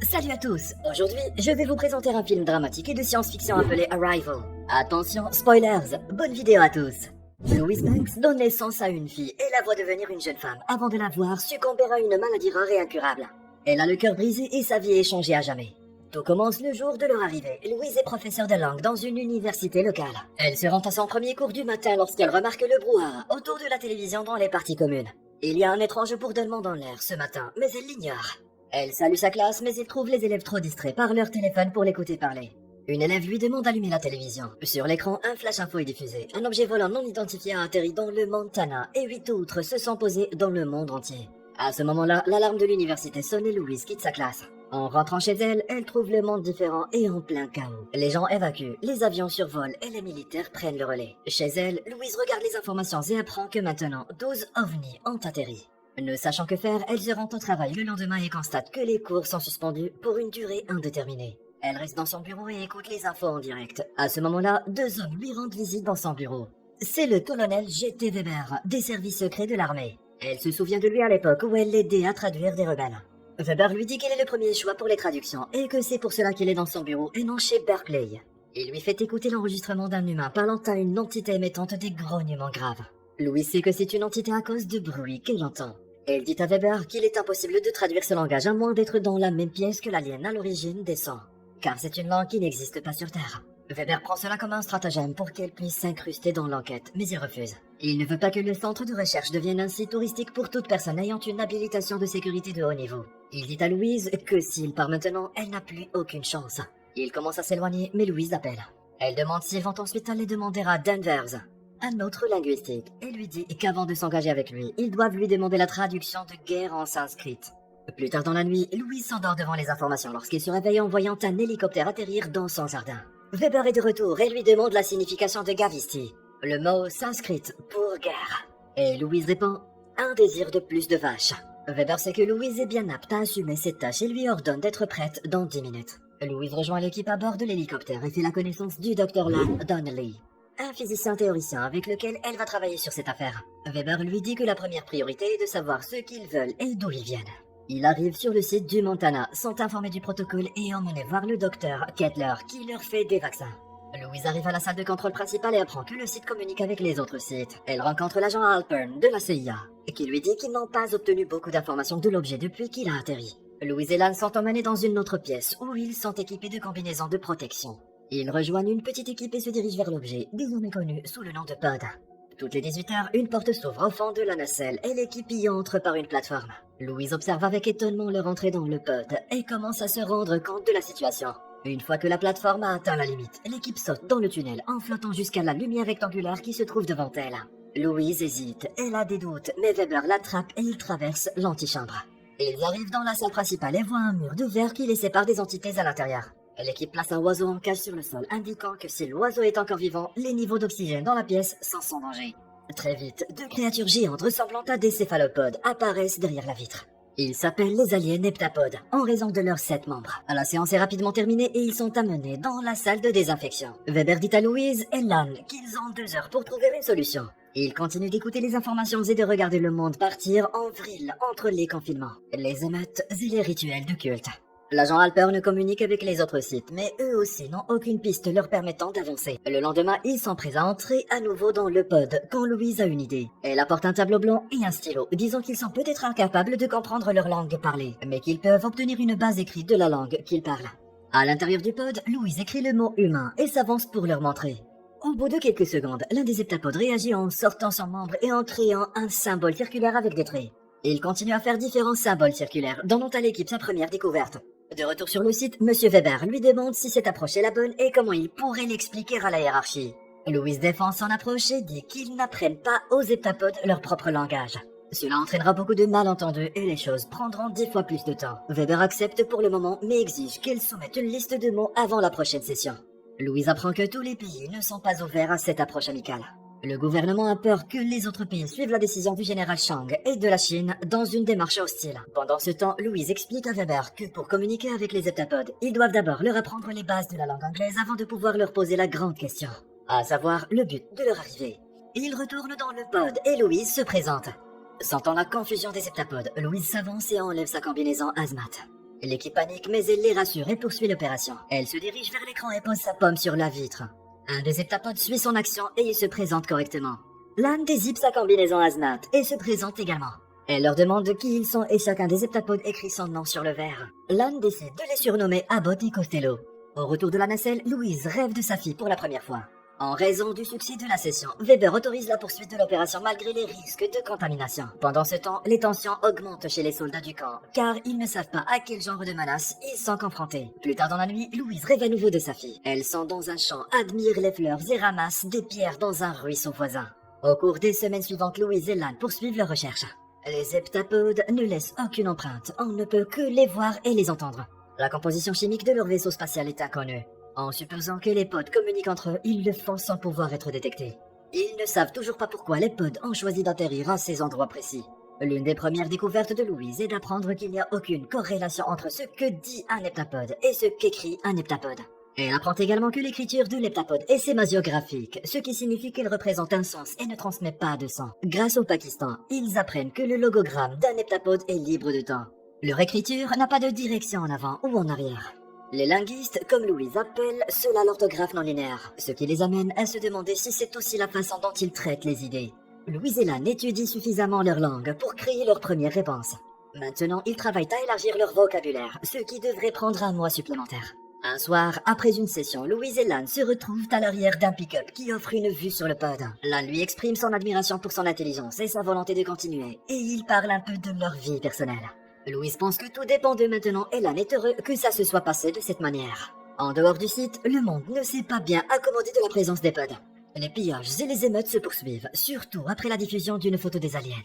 Salut à tous. Aujourd'hui, je vais vous présenter un film dramatique et de science-fiction appelé Arrival. Attention, spoilers, bonne vidéo à tous. Louise Banks donne naissance à une fille et la voit devenir une jeune femme avant de la voir succomber à une maladie rare et incurable. Elle a le cœur brisé et sa vie est changée à jamais. Tout commence le jour de leur arrivée. Louise est professeure de langue dans une université locale. Elle se rend à son premier cours du matin lorsqu'elle remarque le brouhaha autour de la télévision dans les parties communes. Il y a un étrange bourdonnement dans l'air ce matin, mais elle l'ignore. Elle salue sa classe, mais il trouve les élèves trop distraits par leur téléphone pour l'écouter parler. Une élève lui demande d'allumer la télévision. Sur l'écran, un flash info est diffusé. Un objet volant non identifié a atterri dans le Montana et 8 autres se sont posés dans le monde entier. À ce moment-là, l'alarme de l'université sonne et Louise quitte sa classe. En rentrant chez elle, elle trouve le monde différent et en plein chaos. Les gens évacuent, les avions survolent et les militaires prennent le relais. Chez elle, Louise regarde les informations et apprend que maintenant, 12 ovnis ont atterri. Ne sachant que faire, elle se rend au travail le lendemain et constate que les cours sont suspendus pour une durée indéterminée. Elle reste dans son bureau et écoute les infos en direct. À ce moment-là, 2 hommes lui rendent visite dans son bureau. C'est le colonel G.T. Weber, des services secrets de l'armée. Elle se souvient de lui à l'époque où elle l'aidait à traduire des rebelles. Weber lui dit qu'elle est le premier choix pour les traductions et que c'est pour cela qu'elle est dans son bureau et non chez Berkeley. Il lui fait écouter l'enregistrement d'un humain parlant à une entité émettant des grognements graves. Louis sait que c'est une entité à cause du bruit qu'elle entend. Elle dit à Weber qu'il est impossible de traduire ce langage à moins d'être dans la même pièce que l'alien à l'origine des sons, car c'est une langue qui n'existe pas sur Terre. Weber prend cela comme un stratagème pour qu'elle puisse s'incruster dans l'enquête, mais il refuse. Il ne veut pas que le centre de recherche devienne un site touristique pour toute personne ayant une habilitation de sécurité de haut niveau. Il dit à Louise que s'il part maintenant, elle n'a plus aucune chance. Il commence à s'éloigner, mais Louise appelle. Elle demande s'ils vont ensuite aller demander à Danvers, un autre linguistique, et lui dit qu'avant de s'engager avec lui, ils doivent lui demander la traduction de guerre en sanskrit. Plus tard dans la nuit, Louise s'endort devant les informations lorsqu'il se réveille en voyant un hélicoptère atterrir dans son jardin. Weber est de retour et lui demande la signification de Gavisti, le mot sanskrit pour guerre. Et Louise répond « un désir de plus de vaches ». Weber sait que Louise est bien apte à assumer cette tâche et lui ordonne d'être prête dans 10 minutes. Louise rejoint l'équipe à bord de l'hélicoptère et fait la connaissance du Dr. Lan Donnelly, un physicien théoricien avec lequel elle va travailler sur cette affaire. Weber lui dit que la première priorité est de savoir ce qu'ils veulent et d'où ils viennent. Ils arrivent sur le site du Montana, sont informés du protocole et emmenés voir le docteur Kettler qui leur fait des vaccins. Louise arrive à la salle de contrôle principale et apprend que le site communique avec les autres sites. Elle rencontre l'agent Alpern de la CIA, qui lui dit qu'ils n'ont pas obtenu beaucoup d'informations de l'objet depuis qu'il a atterri. Louise et Lan sont emmenés dans une autre pièce où ils sont équipés de combinaisons de protection. Ils rejoignent une petite équipe et se dirigent vers l'objet, désormais connu sous le nom de Pod. Toutes les 18 heures, une porte s'ouvre au fond de la nacelle et l'équipe y entre par une plateforme. Louise observe avec étonnement leur entrée dans le pod et commence à se rendre compte de la situation. Une fois que la plateforme a atteint la limite, l'équipe saute dans le tunnel en flottant jusqu'à la lumière rectangulaire qui se trouve devant elle. Louise hésite, elle a des doutes, mais Weber l'attrape et il traverse l'antichambre. Ils arrivent dans la salle principale et voient un mur de verre qui les sépare des entités à l'intérieur. L'équipe place un oiseau en cage sur le sol, indiquant que si l'oiseau est encore vivant, les niveaux d'oxygène dans la pièce sont sans danger. Très vite, 2 créatures géantes ressemblant à des céphalopodes apparaissent derrière la vitre. Ils s'appellent les aliens heptapodes, en raison de leurs 7 membres. La séance est rapidement terminée et ils sont amenés dans la salle de désinfection. Weber dit à Louise et Lan qu'ils ont 2 heures pour trouver une solution. Ils continuent d'écouter les informations et de regarder le monde partir en vrille entre les confinements, les émeutes et les rituels de culte. L'agent Alpern communique avec les autres sites, mais eux aussi n'ont aucune piste leur permettant d'avancer. Le lendemain, ils sont prêts à entrer à nouveau dans le pod, quand Louise a une idée. Elle apporte un tableau blanc et un stylo, disant qu'ils sont peut-être incapables de comprendre leur langue parlée, mais qu'ils peuvent obtenir une base écrite de la langue qu'ils parlent. À l'intérieur du pod, Louise écrit le mot humain et s'avance pour leur montrer. Au bout de quelques secondes, l'un des heptapodes réagit en sortant son membre et en créant un symbole circulaire avec des traits. Il continue à faire différents symboles circulaires, donnant à l'équipe sa première découverte. De retour sur le site, Monsieur Weber lui demande si cette approche est la bonne et comment il pourrait l'expliquer à la hiérarchie. Louise défend son approche et dit qu'ils n'apprennent pas aux heptapodes leur propre langage. Cela entraînera beaucoup de malentendus et les choses prendront 10 fois plus de temps. Weber accepte pour le moment mais exige qu'elle soumette une liste de mots avant la prochaine session. Louise apprend que tous les pays ne sont pas ouverts à cette approche amicale. Le gouvernement a peur que les autres pays suivent la décision du général Chang et de la Chine dans une démarche hostile. Pendant ce temps, Louise explique à Weber que pour communiquer avec les heptapodes, ils doivent d'abord leur apprendre les bases de la langue anglaise avant de pouvoir leur poser la grande question, à savoir le but de leur arrivée. Ils retournent dans le pod et Louise se présente. Sentant la confusion des heptapodes, Louise s'avance et enlève sa combinaison hazmat. L'équipe panique, mais elle les rassure et poursuit l'opération. Elle se dirige vers l'écran et pose sa pomme sur la vitre. Un des heptapodes suit son action et il se présente correctement. Lan dézippe sa combinaison Aznat et se présente également. Elle leur demande qui ils sont et chacun des heptapodes écrit son nom sur le verre. Lan décide de les surnommer Abbott et Costello. Au retour de la nacelle, Louise rêve de sa fille pour la première fois. En raison du succès de la session, Weber autorise la poursuite de l'opération malgré les risques de contamination. Pendant ce temps, les tensions augmentent chez les soldats du camp, car ils ne savent pas à quel genre de menace ils sont confrontés. Plus tard dans la nuit, Louise rêve à nouveau de sa fille. Elle sent dans un champ, admire les fleurs et ramasse des pierres dans un ruisseau voisin. Au cours des semaines suivantes, Louise et Lan poursuivent leurs recherches. Les heptapodes ne laissent aucune empreinte, on ne peut que les voir et les entendre. La composition chimique de leur vaisseau spatial est inconnue. En supposant que les pods communiquent entre eux, ils le font sans pouvoir être détectés. Ils ne savent toujours pas pourquoi les pods ont choisi d'atterrir à ces endroits précis. L'une des premières découvertes de Louise est d'apprendre qu'il n'y a aucune corrélation entre ce que dit un heptapode et ce qu'écrit un heptapode. Elle apprend également que l'écriture de l'heptapode est sémasiographique, ce qui signifie qu'elle représente un sens et ne transmet pas de son. Grâce au Pakistan, ils apprennent que le logogramme d'un heptapode est libre de temps. Leur écriture n'a pas de direction en avant ou en arrière. Les linguistes, comme Louise, appellent cela l'orthographe non linéaire, ce qui les amène à se demander si c'est aussi la façon dont ils traitent les idées. Louise et Lan étudient suffisamment leur langue pour créer leurs premières réponses. Maintenant, ils travaillent à élargir leur vocabulaire, ce qui devrait prendre un mois supplémentaire. Un soir, après une session, Louise et Lan se retrouvent à l'arrière d'un pick-up qui offre une vue sur le pod. Lan lui exprime son admiration pour son intelligence et sa volonté de continuer, et ils parlent un peu de leur vie personnelle. Louise pense que tout dépend d'eux maintenant et Lan est heureux que ça se soit passé de cette manière. En dehors du site, le monde ne s'est pas bien accommodé de la présence des pods. Les pillages et les émeutes se poursuivent, surtout après la diffusion d'une photo des aliens.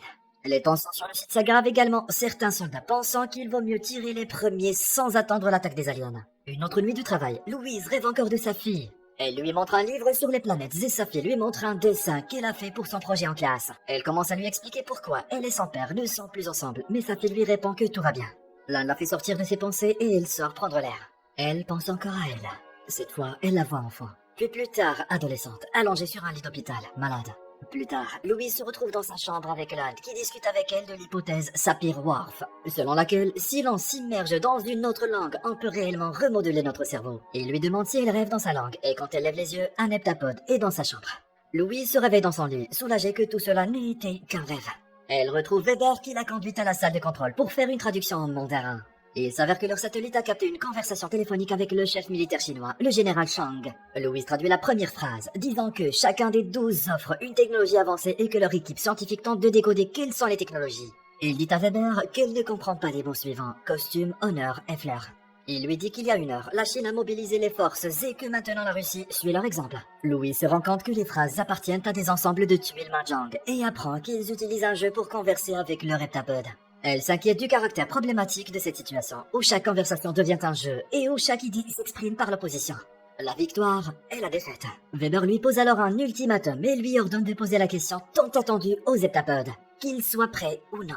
Les tensions sur le site s'aggravent également, certains soldats pensant qu'il vaut mieux tirer les premiers sans attendre l'attaque des aliens. Une autre nuit de travail, Louise rêve encore de sa fille. Elle lui montre un livre sur les planètes et sa fille lui montre un dessin qu'elle a fait pour son projet en classe. Elle commence à lui expliquer pourquoi elle et son père ne sont plus ensemble, mais sa fille lui répond que tout va bien. Lan la fait sortir de ses pensées et elle sort prendre l'air. Elle pense encore à elle. Cette fois, elle la voit enfant. Puis plus tard, adolescente, allongée sur un lit d'hôpital, malade. Plus tard, Louise se retrouve dans sa chambre avec Lan qui discute avec elle de l'hypothèse Sapir-Whorf, selon laquelle si l'on s'immerge dans une autre langue, on peut réellement remodeler notre cerveau. Il lui demande si elle rêve dans sa langue, et quand elle lève les yeux, un heptapode est dans sa chambre. Louise se réveille dans son lit, soulagée que tout cela n'ait été qu'un rêve. Elle retrouve Weber qui l'a conduite à la salle de contrôle pour faire une traduction en mandarin. Il s'avère que leur satellite a capté une conversation téléphonique avec le chef militaire chinois, le général Chang. Louise traduit la première phrase, disant que chacun des 12 offre une technologie avancée et que leur équipe scientifique tente de décoder quelles sont les technologies. Il dit à Weber qu'elle ne comprend pas les mots suivants, costume, honneur et fleurs. Il lui dit qu'il y a une heure, la Chine a mobilisé les forces et que maintenant la Russie suit leur exemple. Louise se rend compte que les phrases appartiennent à des ensembles de tuiles Mahjong et apprend qu'ils utilisent un jeu pour converser avec leur heptapode. Elle s'inquiète du caractère problématique de cette situation, où chaque conversation devient un jeu et où chaque idée s'exprime par l'opposition. La victoire est la défaite. Weber lui pose alors un ultimatum et lui ordonne de poser la question tant attendue aux heptapodes, qu'ils soient prêts ou non.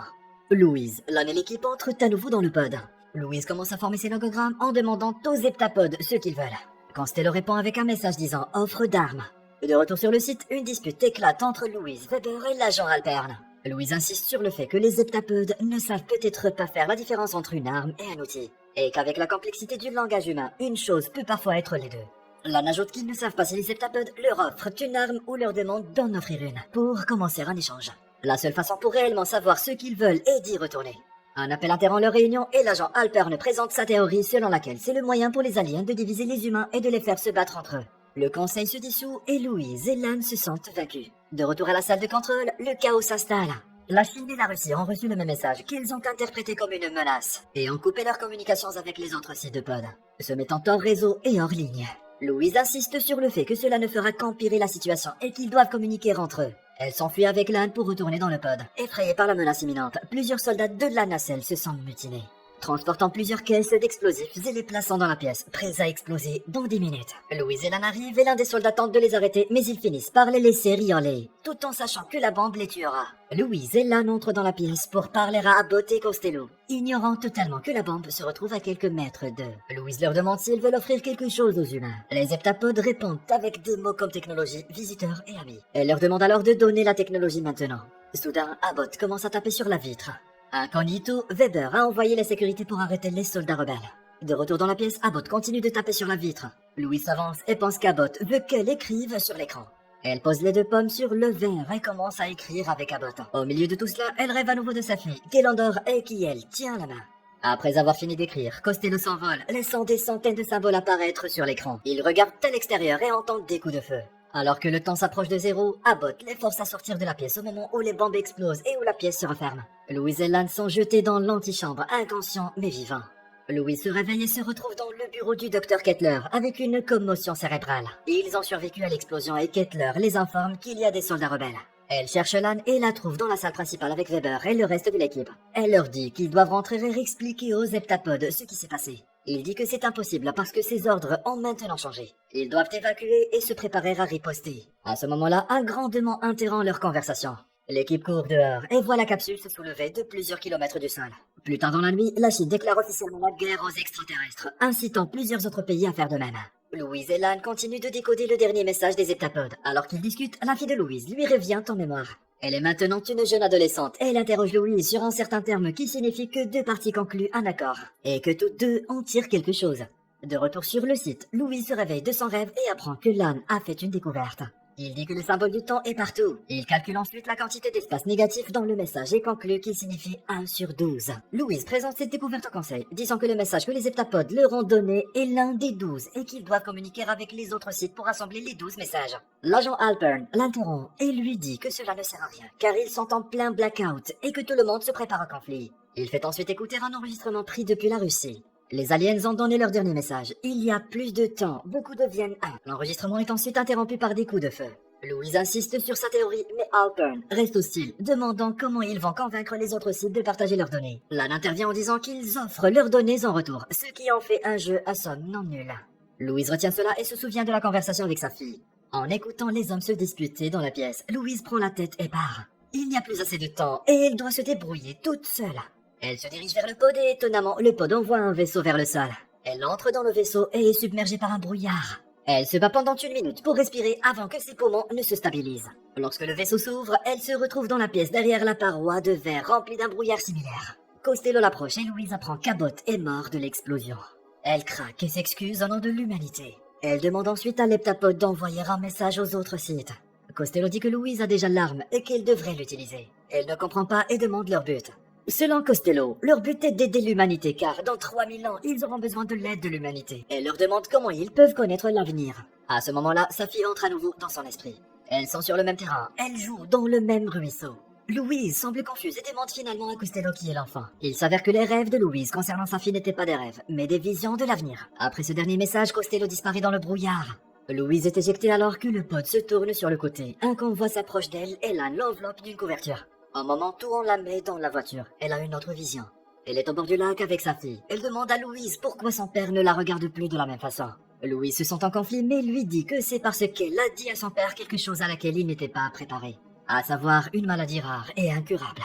Louise, Lan et l'équipe entrent à nouveau dans le pod. Louise commence à former ses logogrammes en demandant aux heptapodes ce qu'ils veulent. Costello répond avec un message disant « offre d'armes ». De retour sur le site, une dispute éclate entre Louise, Weber et l'agent Alpern. Louise insiste sur le fait que les heptapodes ne savent peut-être pas faire la différence entre une arme et un outil, et qu'avec la complexité du langage humain, une chose peut parfois être les deux. Lan ajoute qu'ils ne savent pas si les heptapodes leur offrent une arme ou leur demandent d'en offrir une, pour commencer un échange. La seule façon pour réellement savoir ce qu'ils veulent est d'y retourner. Un appel interrompt leur réunion et l'agent Alpern présente sa théorie selon laquelle c'est le moyen pour les aliens de diviser les humains et de les faire se battre entre eux. Le conseil se dissout et Louise et Lan se sentent vaincus. De retour à la salle de contrôle, le chaos s'installe. La Chine et la Russie ont reçu le même message qu'ils ont interprété comme une menace et ont coupé leurs communications avec les autres sites de pod, se mettant hors réseau et hors ligne. Louise insiste sur le fait que cela ne fera qu'empirer la situation et qu'ils doivent communiquer entre eux. Elle s'enfuit avec Lan pour retourner dans le pod. Effrayée par la menace imminente, plusieurs soldats de la nacelle se sentent mutinés, transportant plusieurs caisses d'explosifs et les plaçant dans la pièce, prêts à exploser dans 10 minutes. Louise et Lan arrivent et l'un des soldats tente de les arrêter, mais ils finissent par les laisser rioler, tout en sachant que la bombe les tuera. Louise et Lan entrent dans la pièce pour parler à Abbott et Costello, ignorant totalement que la bombe se retrouve à quelques mètres d'eux. Louise leur demande s'ils veulent offrir quelque chose aux humains. Les heptapodes répondent avec des mots comme technologie, visiteurs et amis. Elle leur demande alors de donner la technologie maintenant. Soudain, Abbott commence à taper sur la vitre. Incognito, Weber a envoyé la sécurité pour arrêter les soldats rebelles. De retour dans la pièce, Abbott continue de taper sur la vitre. Louise s'avance et pense qu'Abbott veut qu'elle écrive sur l'écran. Elle pose les 2 pommes sur le verre et commence à écrire avec Abbott. Au milieu de tout cela, elle rêve à nouveau de sa fille, qu'elle endort et qui elle tient la main. Après avoir fini d'écrire, Costello s'envole, laissant des centaines de symboles apparaître sur l'écran. Il regarde à l'extérieur et entend des coups de feu. Alors que le temps s'approche de 0, Abbott les force à sortir de la pièce au moment où les bombes explosent et où la pièce se referme. Louise et Lan sont jetés dans l'antichambre, inconscients mais vivants. Louise se réveille et se retrouve dans le bureau du docteur Kettler avec une commotion cérébrale. Ils ont survécu à l'explosion et Kettler les informe qu'il y a des soldats rebelles. Elle cherche Lan et la trouve dans la salle principale avec Weber et le reste de l'équipe. Elle leur dit qu'ils doivent rentrer et expliquer aux heptapodes ce qui s'est passé. Il dit que c'est impossible parce que ses ordres ont maintenant changé. Ils doivent évacuer et se préparer à riposter. À ce moment-là, un grandement interrompt leur conversation. L'équipe court dehors et voit la capsule se soulever de plusieurs kilomètres du sol. Plus tard dans la nuit, la Chine déclare officiellement la guerre aux extraterrestres, incitant plusieurs autres pays à faire de même. Louise et Lan continuent de décoder le dernier message des heptapodes. Alors qu'ils discutent, la fille de Louise lui revient en mémoire. Elle est maintenant une jeune adolescente et elle interroge Louise sur un certain terme qui signifie que 2 parties concluent un accord et que toutes 2 en tirent quelque chose. De retour sur le site, Louise se réveille de son rêve et apprend que Lan a fait une découverte. Il dit que le symbole du temps est partout. Il calcule ensuite la quantité d'espace négatif dans le message et conclut qu'il signifie 1 sur 12. Louise présente cette découverte au conseil, disant que le message que les heptapodes leur ont donné est l'un des 12 et qu'ils doivent communiquer avec les autres sites pour assembler les 12 messages. L'agent Halpern l'interrompt et lui dit que cela ne sert à rien, car ils sont en plein blackout et que tout le monde se prépare au conflit. Il fait ensuite écouter un enregistrement pris depuis la Russie. Les aliens ont donné leur dernier message. Il y a plus de temps, beaucoup deviennent un. L'enregistrement est ensuite interrompu par des coups de feu. Louise insiste sur sa théorie, mais Halpern reste hostile, demandant comment ils vont convaincre les autres sites de partager leurs données. Lan intervient en disant qu'ils offrent leurs données en retour, ce qui en fait un jeu à somme non nulle. Louise retient cela et se souvient de la conversation avec sa fille. En écoutant les hommes se disputer dans la pièce, Louise prend la tête et part. Il n'y a plus assez de temps et elle doit se débrouiller toute seule. Elle se dirige vers le pod et étonnamment, le pod envoie un vaisseau vers le sol. Elle entre dans le vaisseau et est submergée par un brouillard. Elle se bat pendant 1 minute pour respirer avant que ses poumons ne se stabilisent. Lorsque le vaisseau s'ouvre, elle se retrouve dans la pièce derrière la paroi de verre remplie d'un brouillard similaire. Costello l'approche et Louise apprend qu'Abbott est mort de l'explosion. Elle craque et s'excuse au nom de l'humanité. Elle demande ensuite à l'heptapode d'envoyer un message aux autres sites. Costello dit que Louise a déjà l'arme et qu'elle devrait l'utiliser. Elle ne comprend pas et demande leur but. Selon Costello, leur but est d'aider l'humanité car dans 3000 ans, ils auront besoin de l'aide de l'humanité. Elle leur demande comment ils peuvent connaître l'avenir. À ce moment-là, sa fille entre à nouveau dans son esprit. Elles sont sur le même terrain, elles jouent dans le même ruisseau. Louise semble confuse et demande finalement à Costello qui est l'enfant. Il s'avère que les rêves de Louise concernant sa fille n'étaient pas des rêves, mais des visions de l'avenir. Après ce dernier message, Costello disparaît dans le brouillard. Louise est éjectée alors que le pod se tourne sur le côté. Un convoi s'approche d'elle et Lan l'enveloppe d'une couverture. Au moment où on la met dans la voiture, elle a une autre vision. Elle est au bord du lac avec sa fille. Elle demande à Louise pourquoi son père ne la regarde plus de la même façon. Louise se sent en conflit mais lui dit que c'est parce qu'elle a dit à son père quelque chose à laquelle il n'était pas préparé. À savoir une maladie rare et incurable.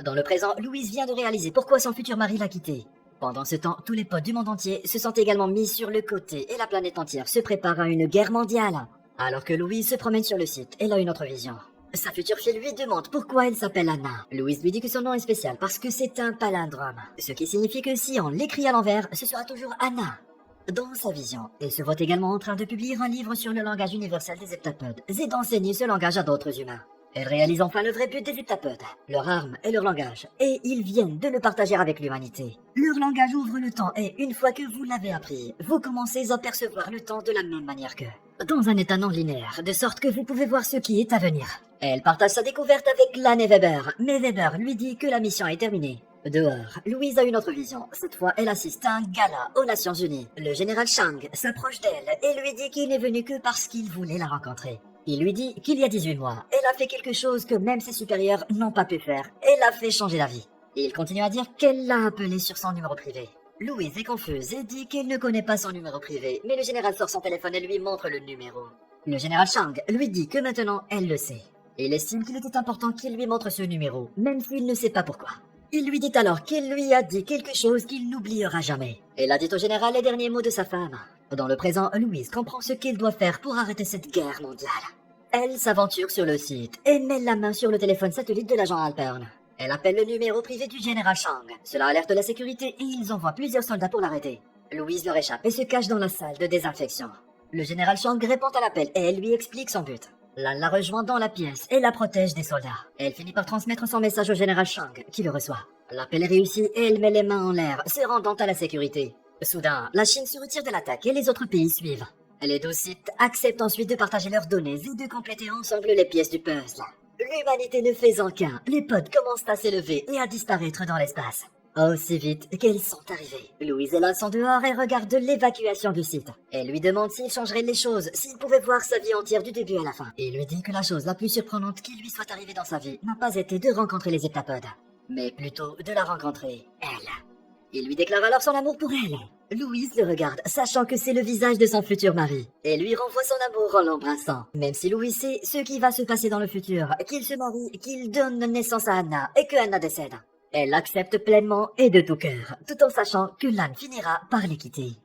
Dans le présent, Louise vient de réaliser pourquoi son futur mari l'a quittée. Pendant ce temps, tous les potes du monde entier se sont également mis sur le côté et la planète entière se prépare à une guerre mondiale. Alors que Louise se promène sur le site, elle a une autre vision. Sa future fille lui demande pourquoi elle s'appelle Anna. Louise lui dit que son nom est spécial parce que c'est un palindrome. Ce qui signifie que si on l'écrit à l'envers, ce sera toujours Anna. Dans sa vision, elle se voit également en train de publier un livre sur le langage universel des heptapodes et d'enseigner ce langage à d'autres humains. Elle réalise enfin le vrai but des heptapodes, leur arme et leur langage, et ils viennent de le partager avec l'humanité. Leur langage ouvre le temps et une fois que vous l'avez appris, vous commencez à percevoir le temps de la même manière qu'eux. Dans un état non linéaire, de sorte que vous pouvez voir ce qui est à venir. Elle partage sa découverte avec Lan et Weber, mais Weber lui dit que la mission est terminée. Dehors, Louise a une autre vision. Cette fois, elle assiste à un gala aux Nations Unies. Le général Chang s'approche d'elle et lui dit qu'il n'est venu que parce qu'il voulait la rencontrer. Il lui dit qu'il y a 18 mois, elle a fait quelque chose que même ses supérieurs n'ont pas pu faire. Elle a fait changer d'avis. Il continue à dire qu'elle l'a appelé sur son numéro privé. Louise est confuse et dit qu'elle ne connaît pas son numéro privé, mais le général sort son téléphone et lui montre le numéro. Le général Chang lui dit que maintenant elle le sait. Il estime qu'il était important qu'il lui montre ce numéro, même s'il ne sait pas pourquoi. Il lui dit alors qu'il lui a dit quelque chose qu'il n'oubliera jamais. Elle a dit au général les derniers mots de sa femme. Dans le présent, Louise comprend ce qu'elle doit faire pour arrêter cette guerre mondiale. Elle s'aventure sur le site et met la main sur le téléphone satellite de l'agent Halpern. Elle appelle le numéro privé du général Chang. Cela alerte la sécurité et ils envoient plusieurs soldats pour l'arrêter. Louise leur échappe et se cache dans la salle de désinfection. Le général Chang répond à l'appel et elle lui explique son but. Lan la rejoint dans la pièce et la protège des soldats. Elle finit par transmettre son message au général Chang, qui le reçoit. L'appel réussit et elle met les mains en l'air, se rendant à la sécurité. Soudain, la Chine se retire de l'attaque et les autres pays suivent. Les 12 sites acceptent ensuite de partager leurs données et de compléter ensemble les pièces du puzzle. L'humanité ne faisant qu'un, les pods commencent à s'élever et à disparaître dans l'espace. Aussi vite qu'elles sont arrivées. Louise et Lan sont dehors et regardent l'évacuation du site. Elle lui demande s'il changerait les choses, s'il pouvait voir sa vie entière du début à la fin. Il lui dit que la chose la plus surprenante qui lui soit arrivée dans sa vie n'a pas été de rencontrer les heptapodes, mais plutôt de la rencontrer, elle. Il lui déclare alors son amour pour elle. Louise le regarde, sachant que c'est le visage de son futur mari, et lui renvoie son amour en l'embrassant. Même si Louise sait ce qui va se passer dans le futur, qu'il se marie, qu'il donne naissance à Anna, et que Anna décède. Elle accepte pleinement et de tout cœur, tout en sachant que Lan finira par les quitter.